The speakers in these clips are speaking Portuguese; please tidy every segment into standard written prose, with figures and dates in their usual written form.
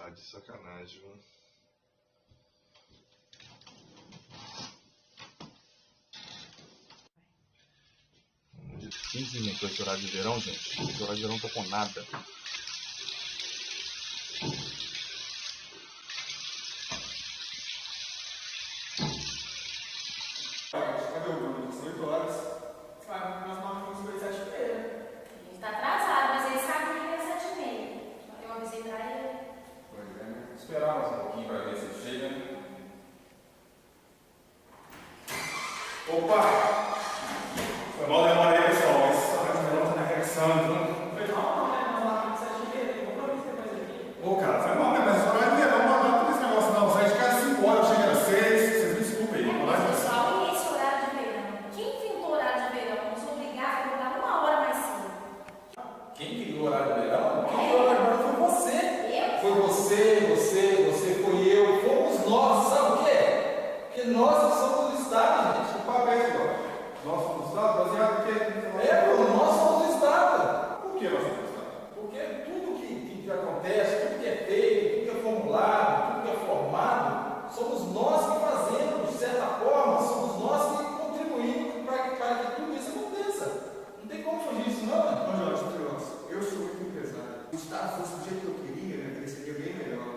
Tá de sacanagem, mano. De 15 minutos esse horário de verão, gente. Esse horário de verão não tô com nada. Cadê o Bruno? São 8 horas. Nós marcamos para 7h30. Ele tá atrasado, mas ele sabe que é 7h30. Eu avisei pra ele. Pois é, né? Esperar mais um pouquinho para ver se ele chega. Opa! Foi mal demora aí, pessoal. Mas só que o melhor tá na reação, então. Foi mal, né? Nós marcamos 7h30. Tem compromisso depois aqui. Ô, cara, foi mal, né? Mas o horário de verão não dá por esse negócio, não. Sai de casa 5 horas, eu cheguei às 6. Vocês me desculpem aí. Mas, pessoal, e esse horário de verão? Quem inventou o horário de verão? Nos obrigar a acordar 1 hora mais cedo. Quem criou o horário de verão? Quem criou o horário de verão foi você. Eu? Foi você, foi eu, fomos nós, sabe o quê? Porque nós somos do Estado, gente. O papel agora. Nós somos do Estado, baseado em quê? Nós somos do Estado. Por que nós somos do Estado? Porque tudo que acontece, tudo que é feito, tudo que é formulado, tudo que é formado, somos nós que fazemos, de certa forma, somos nós que contribuímos para que tudo isso aconteça. Não tem como fugir disso, não, né? Não, Jorge, eu sou muito empresário. Se o Estado fosse do jeito que eu queria, né, ele seria bem melhor.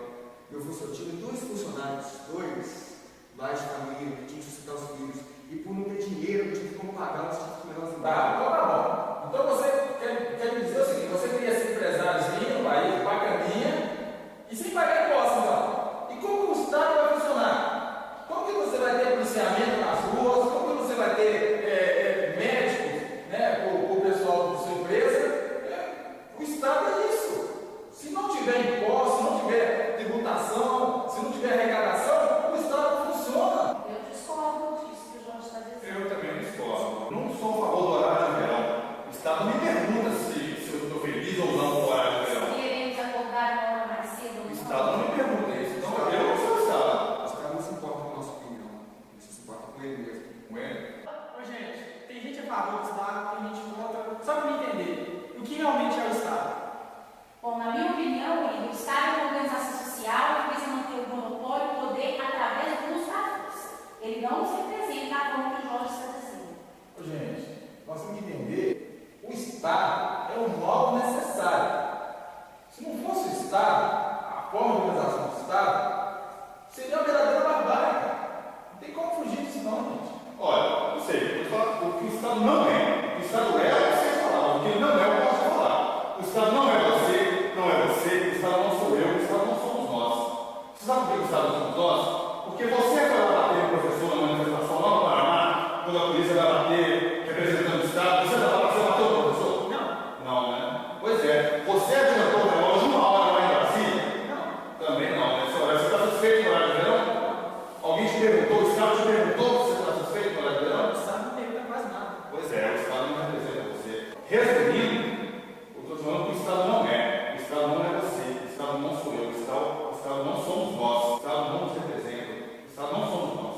Eu tive 2 funcionários, 2 baixos de família, que tinham que sustentar os filhos, e por não ter dinheiro, não tive como pagar, eu tive que comer elas Tá, então tá bom. Então você quer me dizer o seguinte, você queria ser empresáriozinho no país, bacaninha, e sem pagar imposto, então. E como o Estado vai funcionar? Como que você vai ter policiamento nas ruas? Como que você vai ter médicos, né, com o pessoal da sua empresa? O Estado é isso. Se não tiver imposto, se não tiver tributação, se não tiver arrecadação, o Estado não funciona. Eu discordo disso que o Jorge está dizendo. Eu também discordo. Não sou a favor do horário de verão. O Estado me pergunta se eu estou feliz ou não com o horário de verão. Queremos acordar 1 hora mais cedo. O Estado não me pergunta isso. Então eu não sou o Estado. O Estado não se importa com a nossa opinião, ele se importa com ele mesmo. Com ele? Ô, gente, tem gente a favor do Estado, tem gente contra. Só para me entender, o que realmente é o Estado? Bom, na minha opinião, o Estado é uma organização social que visa manter o monopólio e o poder através do uso da força. Ele não se representa a forma que o Jorge está dizendo. Ô, gente, nós temos que entender. O Estado é um modo necessário. Se não fosse o Estado, a forma de organização do Estado, seria uma verdadeira barbárie. Não tem como fugir disso, não, gente. Olha, não sei, vou falar o que o Estado não é. O Estado é o que vocês falaram, o que ele não é, eu posso falar. O Estado não é você, não é você, o Estado não sou eu, o Estado não somos nós. Você sabe por que o Estado não somos nós? Porque você foi lá bater no professor na manifestação lá no Paraná, quando a polícia vai bater representando o Estado, você matou o professor? Não. Não, né? Pois é. Você adiantou o relógio 1 hora lá em Brasília? Não. Também não, né? Você está suspeito no horário de verão? Alguém te perguntou, o Estado te perguntou se você está suspeito no horário de verão? O Estado não pergunta quase nada. Pois é, o Estado não representa você. Resumindo, eu estou falando que o Estado não é. O Estado não é você. O Estado não sou eu. O Estado não somos nós. O Estado não nos representa. O Estado não somos nós.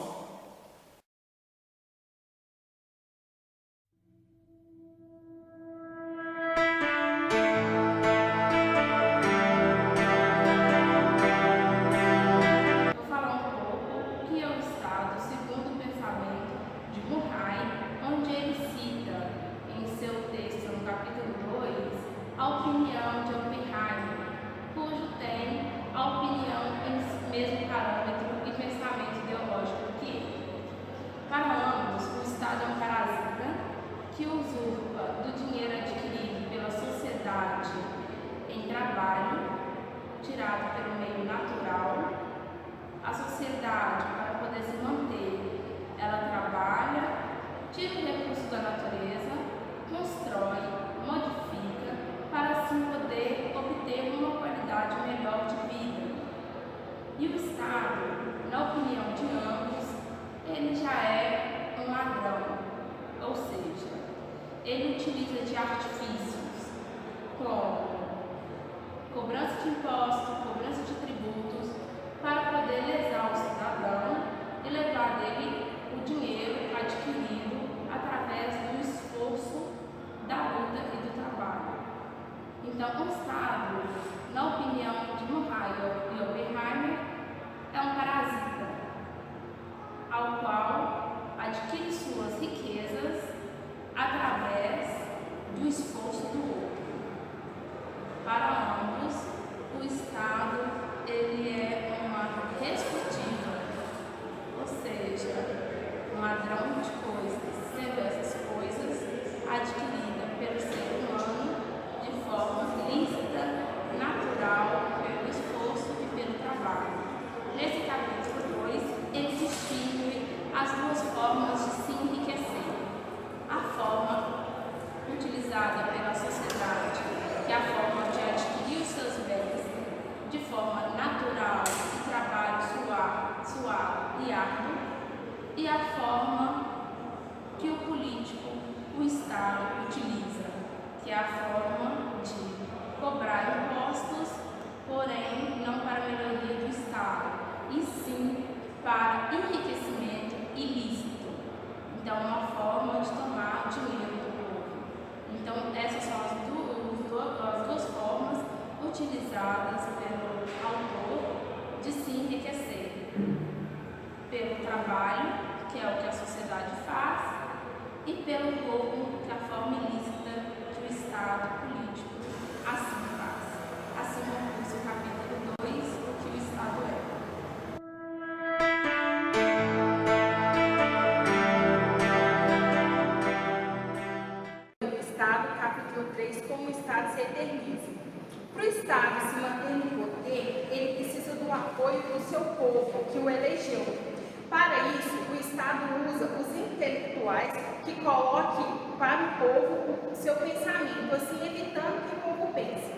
Vou falar um pouco o que é o Estado segundo o pensamento de Murray, onde ele cita em seu texto no capítulo 2 a opinião de Oppenheimer, cujo tem a opinião em mesmo parâmetro e pensamento ideológico que ele. Para ambos, o Estado é um parasita que usurpa do dinheiro adquirido pela sociedade em trabalho, tirado pelo meio natural. A sociedade, para poder se manter, ela trabalha, tira o recurso da natureza, constrói, modifica, para assim poder obter uma qualidade melhor de vida. E o Estado, na opinião de ambos, ele já é um ladrão, ou seja, ele utiliza de artifícios como cobrança de impostos, cobrança de tributos, para poder lesar o cidadão e levar dele o dinheiro adquirido através do esforço, da luta e do trabalho. Então, o Estado, na opinião de Murray e a forma de cobrar impostos, porém não para a melhoria do Estado, e sim para enriquecimento ilícito. Então, uma forma de tomar dinheiro do povo. Então, essas são as duas formas utilizadas pelo autor de se enriquecer. Pelo trabalho, que é o que a sociedade faz, e pelo roubo, que é a forma ilícita que o Estado político assim faz. Assim como diz o capítulo 2, que o Estado é. Como o Estado se eterniza. Para o Estado se manter no poder, ele precisa do apoio do seu povo, que o elegeu. Para isso, o Estado usa os intelectuais que coloquem para o povo o seu pensamento, assim evitando que o povo pense.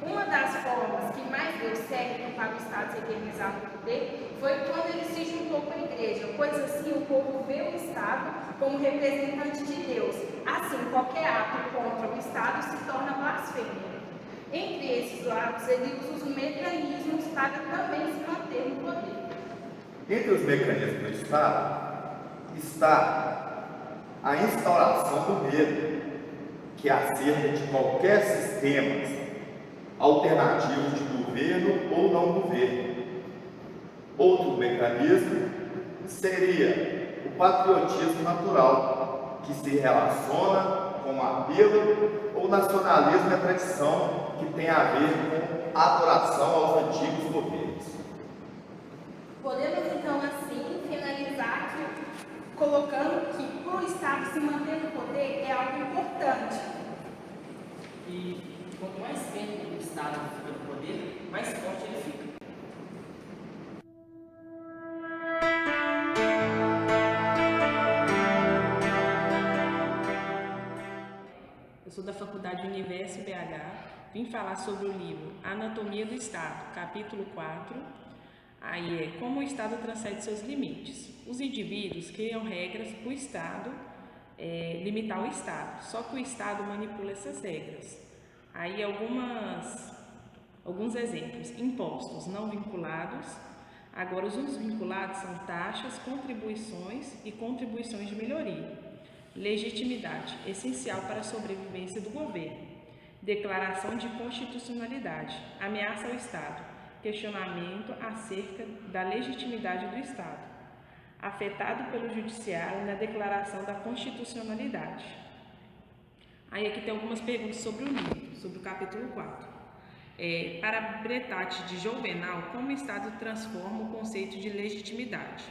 Uma das formas que mais deu certo para o Estado se eternizar no poder foi quando ele se juntou com a igreja, pois assim o povo vê o Estado como representante de Deus. Assim, qualquer ato contra o Estado se torna blasfêmia. Entre esses atos, ele usa os mecanismos para também se manter no poder. Entre os mecanismos do Estado está a instauração do medo, que acerca de qualquer sistema alternativo de governo ou não governo. Outro mecanismo seria o patriotismo natural, que se relaciona com o apelo ou nacionalismo e a tradição que tem a ver com a adoração aos antigos governos. Podemos então assim finalizar aqui, colocando que para o Estado se manter no poder é algo importante. E quanto mais tempo o Estado fica no poder, mais forte ele fica. Eu sou da Faculdade Universo BH, vim falar sobre o livro Anatomia do Estado, capítulo 4. Aí é como o Estado transcende seus limites. Os indivíduos criam regras para o Estado limitar o Estado, só que o Estado manipula essas regras. Aí alguns exemplos: impostos não vinculados. Agora os vinculados são taxas, contribuições e contribuições de melhoria. Legitimidade, essencial para a sobrevivência do governo. Declaração de constitucionalidade, ameaça ao Estado, questionamento acerca da legitimidade do Estado. Afetado pelo Judiciário na declaração da constitucionalidade. Aí aqui tem algumas perguntas sobre o livro, sobre o capítulo 4. Para Bretat de Juvenal, como o Estado transforma o conceito de legitimidade?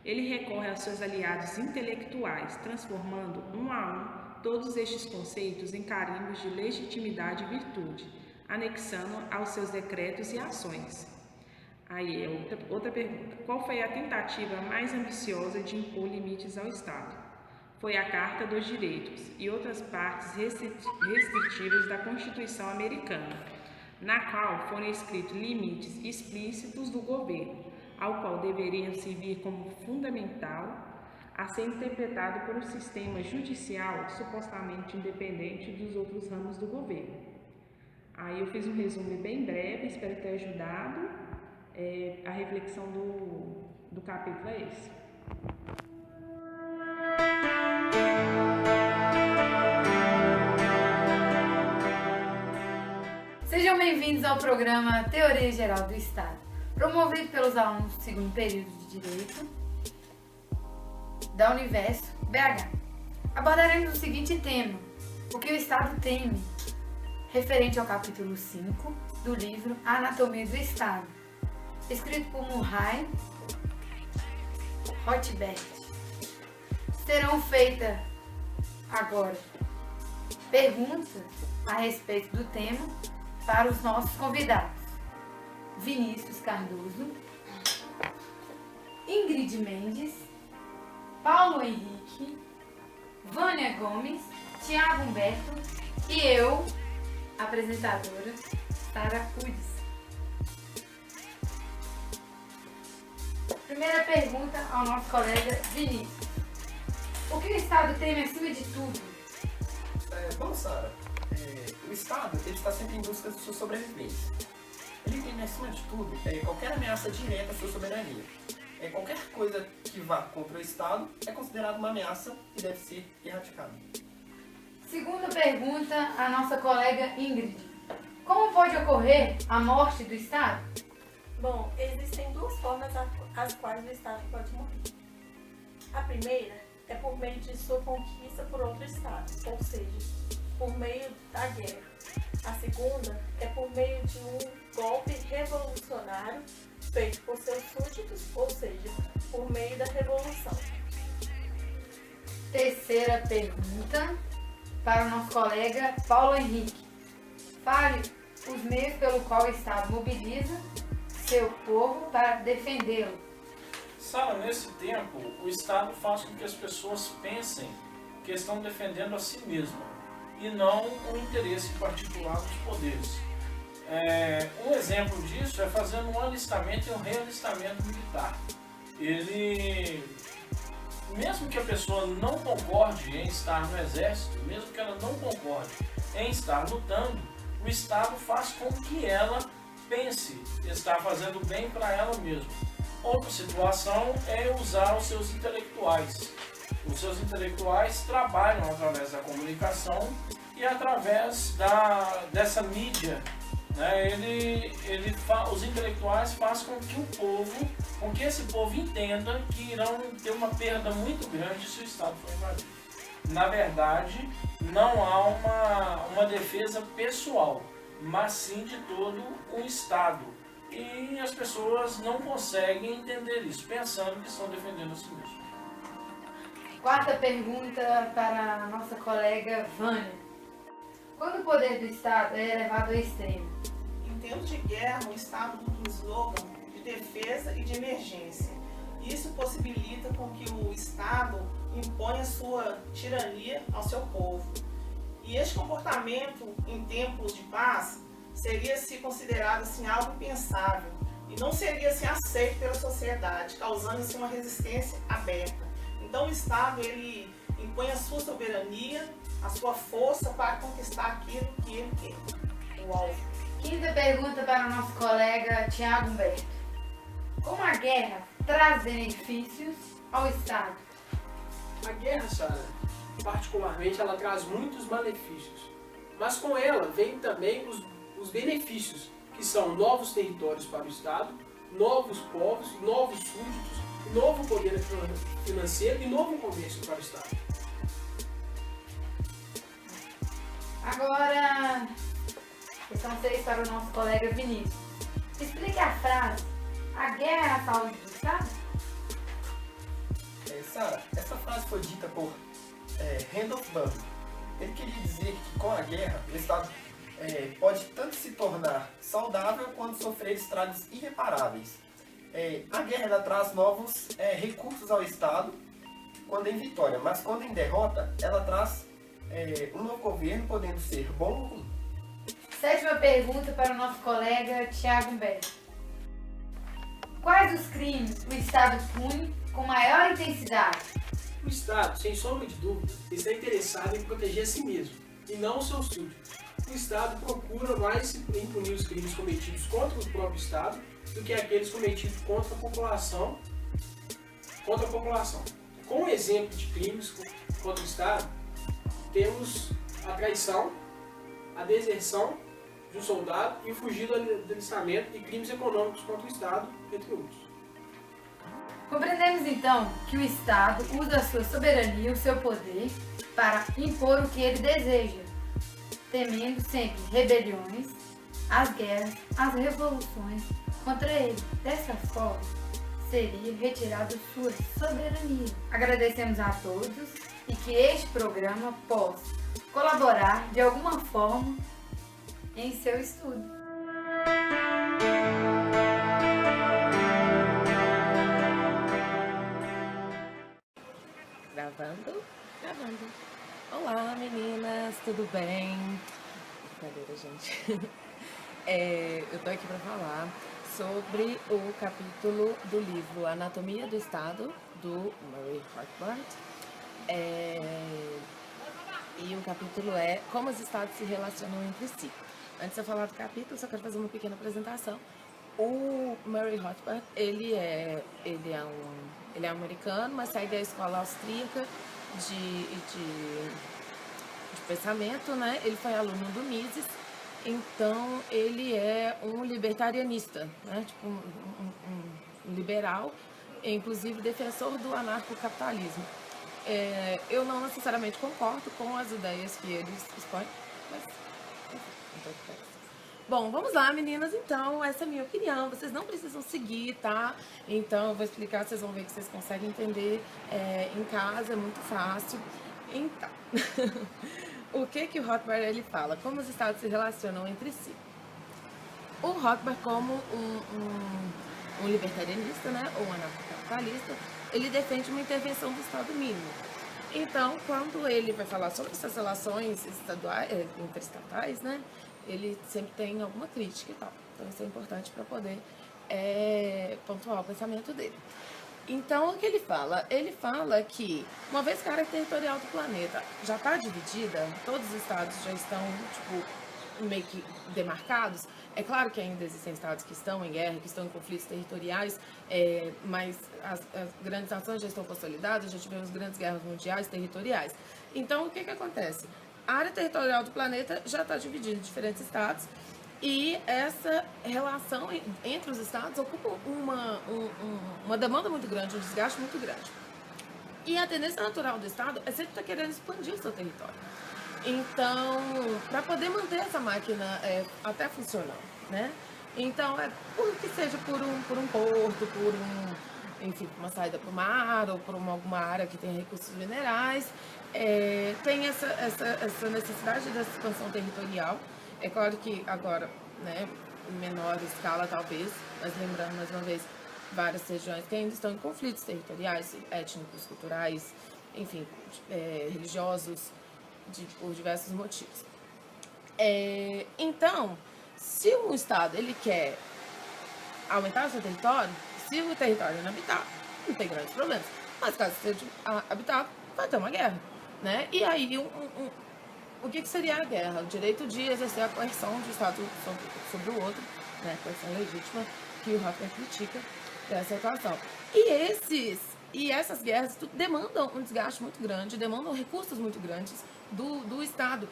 Ele recorre aos seus aliados intelectuais, transformando um a um todos estes conceitos em carimbos de legitimidade e virtude, anexando aos seus decretos e ações. Aí outra pergunta: qual foi a tentativa mais ambiciosa de impor limites ao Estado? Foi a Carta dos Direitos e outras partes restritivas da Constituição Americana, na qual foram escritos limites explícitos do governo, ao qual deveriam servir como fundamental a ser interpretado por um sistema judicial supostamente independente dos outros ramos do governo. Aí eu fiz um resumo bem breve, espero ter ajudado. A reflexão do capítulo é esse. Sejam bem-vindos ao programa Teoria Geral do Estado, promovido pelos alunos do segundo período de Direito da Universo BH. Abordaremos o seguinte tema: o que o Estado teme, referente ao capítulo 5 do livro Anatomia do Estado, escrito por Murray Rothbard. Serão feitas agora perguntas a respeito do tema para os nossos convidados: Vinícius Cardoso, Ingrid Mendes, Paulo Henrique, Vânia Gomes, Tiago Humberto e eu, apresentadora, Sara Pudes. Primeira pergunta ao nosso colega Vinícius: o que o Estado teme acima de tudo? Bom, Sara, O Estado ele está sempre em busca de sua sobrevivência. Ele tem, acima de tudo, qualquer ameaça direta à sua soberania. Qualquer coisa que vá contra o Estado é considerada uma ameaça e deve ser erradicada. Segunda pergunta, a nossa colega Ingrid. Como pode ocorrer a morte do Estado? Bom, existem duas formas as quais o Estado pode morrer. A primeira é por meio de sua conquista por outro Estado, ou seja, por meio da guerra. A segunda é por meio de um golpe revolucionário feito por seus súditos, ou seja, por meio da revolução. Terceira pergunta para o nosso colega Paulo Henrique. Fale os meios pelo qual o Estado mobiliza seu povo para defendê-lo. Sara, nesse tempo, o Estado faz com que as pessoas pensem que estão defendendo a si mesmas e não o interesse particular dos poderes. Um exemplo disso é fazendo um alistamento e um realistamento militar. Mesmo que a pessoa não concorde em estar no exército, mesmo que ela não concorde em estar lutando, o Estado faz com que ela pense estar fazendo bem para ela mesma. Outra situação é usar os seus intelectuais. Os seus intelectuais trabalham através da comunicação e através dessa mídia. Né? Os intelectuais fazem com que esse povo entenda que irão ter uma perda muito grande se o Estado for invadido. Na verdade, não há uma defesa pessoal, mas sim de todo o Estado. E as pessoas não conseguem entender isso, pensando que estão defendendo a si mesmos. Quarta pergunta para a nossa colega Vânia. Quando o poder do Estado é elevado ao extremo? Em tempos de guerra, o Estado usa um slogan de defesa e de emergência. Isso possibilita com que o Estado imponha sua tirania ao seu povo. E este comportamento, em tempos de paz, seria se considerado assim, algo impensável e não seria assim, aceito pela sociedade, causando assim, uma resistência aberta. Então o Estado ele impõe a sua soberania, a sua força para conquistar aquilo que ele quer, o alvo. Quinta pergunta para o nosso colega Tiago Humberto. Como a guerra traz benefícios ao Estado? A guerra, Sara, particularmente, ela traz muitos malefícios, mas com ela vem também os benefícios, que são novos territórios para o Estado, novos povos, novos súditos, novo poder financeiro e novo comércio para o Estado. Agora, questão 6 para o nosso colega Vinícius. Explique a frase: a guerra é a saúde do Estado? Sara, essa frase foi dita por Randolph Bundy. Ele queria dizer que com a guerra, o Estado pode tanto se tornar saudável quanto sofrer estragos irreparáveis. A guerra ela traz novos recursos ao Estado quando em vitória, mas quando em derrota, ela traz um novo governo, podendo ser bom ou ruim. Sétima pergunta para o nosso colega Tiago Humberto. Quais os crimes o Estado pune com maior intensidade? O Estado, sem sombra de dúvida, está interessado em proteger a si mesmo, e não os seus súditos. O Estado procura mais punir os crimes cometidos contra o próprio Estado do que aqueles cometidos contra a população. Com o exemplo de crimes contra o Estado, temos a traição, a deserção de um soldado e o fugir do alistamento e crimes econômicos contra o Estado, entre outros. Compreendemos então que o Estado usa a sua soberania, o seu poder, para impor o que ele deseja, temendo sempre rebeliões, as guerras, as revoluções contra ele. Dessa forma, seria retirada sua soberania. Agradecemos a todos e que este programa possa colaborar de alguma forma em seu estudo. Gravando. Olá, meninas, tudo bem? Brincadeira, gente. Eu tô aqui para falar sobre o capítulo do livro Anatomia do Estado, do Murray Rothbard. E o capítulo é Como os Estados se relacionam entre si. Antes de eu falar do capítulo, só quero fazer uma pequena apresentação. O Murray Rothbard, ele é americano, mas sai da escola austríaca de pensamento, né? Ele foi aluno do Mises, então ele é um libertarianista, né? Tipo um liberal, inclusive defensor do anarcocapitalismo. Eu não necessariamente concordo com as ideias que eles expõem, mas enfim, bom, vamos lá, meninas, então, essa é a minha opinião, vocês não precisam seguir, tá? Então, eu vou explicar, vocês vão ver que vocês conseguem entender em casa, é muito fácil. Então, o que o Rothbard ele fala? Como os estados se relacionam entre si? O Rothbard, como um libertarianista, né, ou um anarcocapitalista, ele defende uma intervenção do Estado mínimo. Então, quando ele vai falar sobre essas relações interestatais, né, ele sempre tem alguma crítica e tal. Então, isso é importante para poder pontuar o pensamento dele. Então, o que ele fala? Ele fala que, uma vez que a área territorial do planeta já está dividida, todos os estados já estão, tipo, meio que demarcados. É claro que ainda existem estados que estão em guerra, que estão em conflitos territoriais, mas as grandes nações já estão consolidadas, já tivemos grandes guerras mundiais territoriais. Então, o que acontece? A área territorial do planeta já está dividida em diferentes estados e essa relação entre os estados ocupa uma demanda muito grande, um desgaste muito grande. E a tendência natural do estado é sempre estar querendo expandir o seu território. Então, para poder manter essa máquina até funcionando, né? Então, que seja por um porto, enfim, uma saída para o mar ou por alguma área que tem recursos minerais, tem essa necessidade dessa expansão territorial. É claro que agora, né, em menor escala talvez, mas lembrando mais uma vez, várias regiões que ainda estão em conflitos territoriais, étnicos, culturais, enfim, religiosos, por diversos motivos. Então, se um estado ele quer aumentar o seu território, se o território é inabitado, não tem grandes problemas. Mas caso seja habitado, vai ter uma guerra, né? E aí, o que seria a guerra? O direito de exercer a coerção de um estado sobre o outro, né? A coerção legítima que o Rothbard critica dessa situação. E essas guerras demandam um desgaste muito grande, demandam recursos muito grandes do Estado.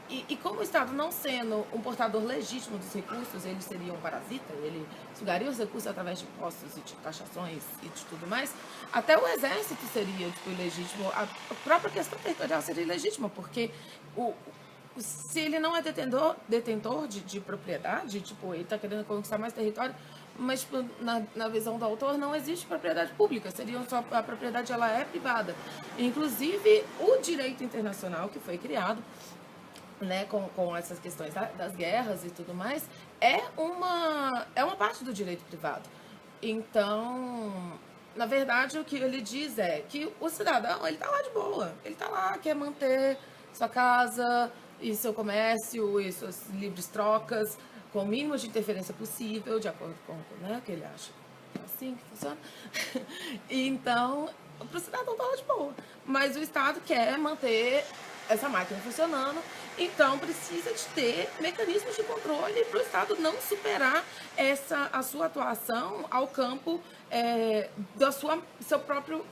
E como o Estado, não sendo um portador legítimo dos recursos, ele seria um parasita, ele sugaria os recursos através de impostos e de taxações e de tudo mais, até o exército seria ilegítimo, a própria questão territorial seria ilegítima, porque se ele não é detentor de propriedade, tipo, ele está querendo conquistar mais território, mas na visão do autor não existe propriedade pública, a propriedade ela é privada. Inclusive, o direito internacional que foi criado, né, com essas questões das guerras e tudo mais, é uma parte do direito privado. Então, na verdade, o que ele diz é que o cidadão, ele tá lá de boa, ele tá lá, quer manter sua casa e seu comércio e suas livres trocas com o mínimo de interferência possível, de acordo com o que ele acha. É assim que funciona. Então, pro cidadão tá lá de boa. Mas o Estado quer manter essa máquina funcionando, então precisa de ter mecanismos de controle para o Estado não superar a sua atuação ao campo do seu próprio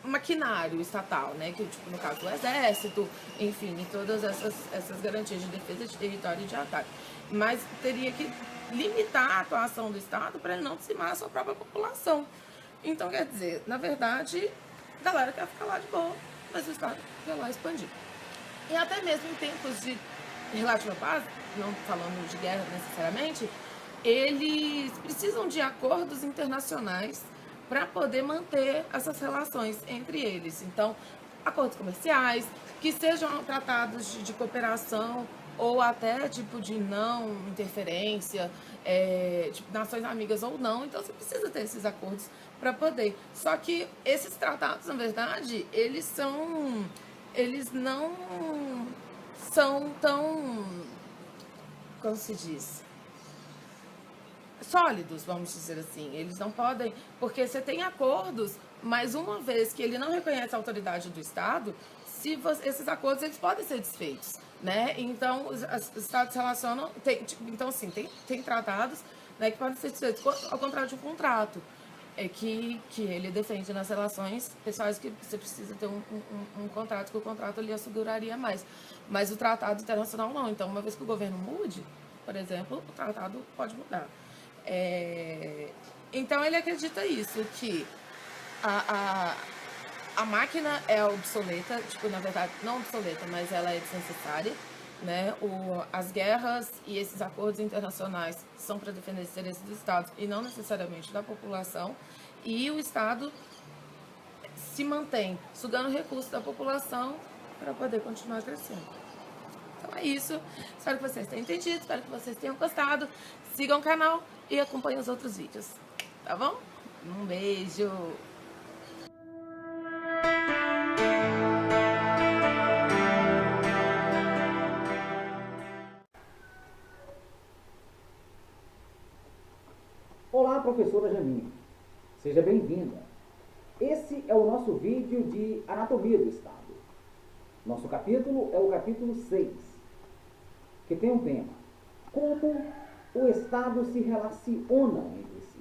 maquinário estatal, né? Que, tipo, no caso do Exército, enfim, e todas essas garantias de defesa de território e de ataque. Mas teria que limitar a atuação do Estado para ele não dizimar a sua própria população. Então, quer dizer, na verdade, a galera quer ficar lá de boa, mas o Estado quer lá expandir. E até mesmo em tempos de relativa paz, não falando de guerra necessariamente, eles precisam de acordos internacionais para poder manter essas relações entre eles. Então, acordos comerciais, que sejam tratados de cooperação ou até tipo de não interferência, tipo, nações amigas ou não. Então, você precisa ter esses acordos para poder. Só que esses tratados, na verdade, eles não são tão, como se diz, sólidos, vamos dizer assim. Eles não podem, porque você tem acordos, mas uma vez que ele não reconhece a autoridade do Estado, esses acordos eles podem ser desfeitos, né? Então, os estados se relacionam... Então, sim, tem tratados, né, que podem ser desfeitos, ao contrário de um contrato, que ele defende nas relações pessoais que você precisa ter um contrato, que o contrato lhe asseguraria mais. Mas o tratado internacional não. Então, uma vez que o governo mude, por exemplo, o tratado pode mudar. Então, ele acredita isso, que a máquina é obsoleta, tipo, na verdade, não obsoleta, mas ela é desnecessária, né? As guerras e esses acordos internacionais são para defender os interesses do Estado e não necessariamente da população, e o Estado se mantém sugando recursos da população para poder continuar crescendo. Então é isso, espero que vocês tenham entendido, espero que vocês tenham gostado, sigam o canal e acompanhem os outros vídeos, tá bom? Um beijo! Olá, professora Jamile. Seja bem-vinda. Esse é o nosso vídeo de Anatomia do Estado. Nosso capítulo é o capítulo 6, que tem um tema: como o Estado se relaciona entre si.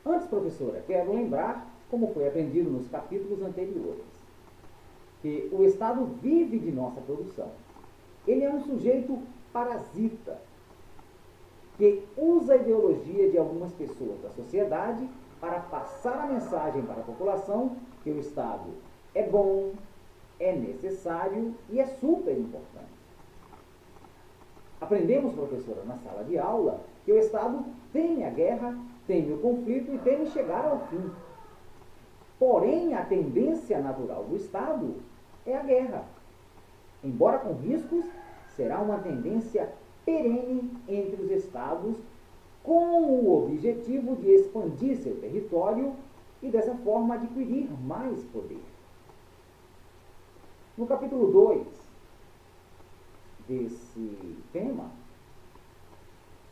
Antes, professora, quero lembrar, como foi aprendido nos capítulos anteriores, que o Estado vive de nossa produção. Ele é um sujeito parasita, que usa a ideologia de algumas pessoas da sociedade para passar a mensagem para a população que o Estado é bom, é necessário e é super importante. Aprendemos, professora, na sala de aula, que o Estado teme a guerra, teme o conflito e teme chegar ao fim. Porém, a tendência natural do Estado é a guerra. Embora com riscos, será uma tendência perene entre os estados, com o objetivo de expandir seu território e, dessa forma, adquirir mais poder. No capítulo 2 desse tema,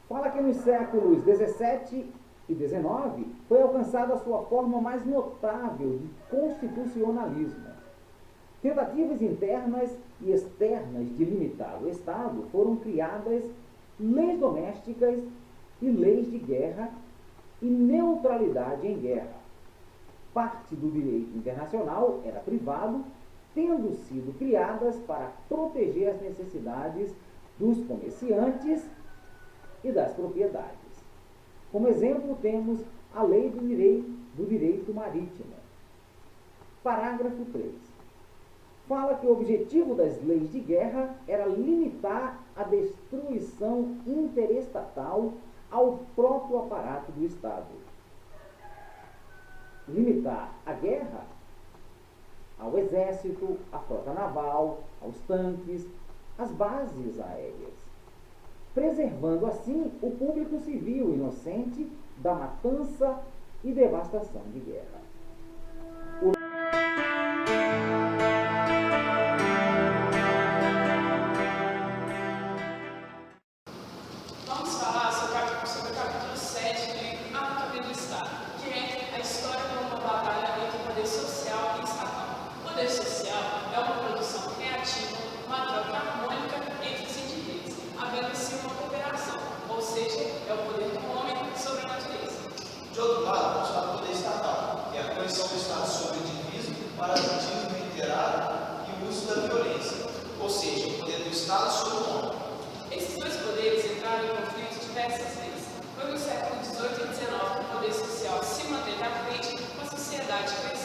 fala que nos séculos 17 e 19 foi alcançada a sua forma mais notável de constitucionalismo. Tentativas internas e externas de limitar o Estado, foram criadas leis domésticas e leis de guerra e neutralidade em guerra. Parte do direito internacional era privado, tendo sido criadas para proteger as necessidades dos comerciantes e das propriedades. Como exemplo, temos a Lei do Direito Marítimo. Parágrafo 3. Fala que o objetivo das leis de guerra era limitar a destruição interestatal ao próprio aparato do Estado. Limitar a guerra ao exército, à frota naval, aos tanques, às bases aéreas, preservando assim o público civil inocente da matança e devastação de guerra. De outro lado, está o poder estatal, que é a coerção do Estado sobre o indivíduo para o motivo reiterado e o uso da violência, ou seja, o poder do Estado sobre o homem. Esses dois poderes entraram em conflito diversas vezes. Foi no século XVIII e XIX que o poder social se manteve à frente com a sociedade crescente.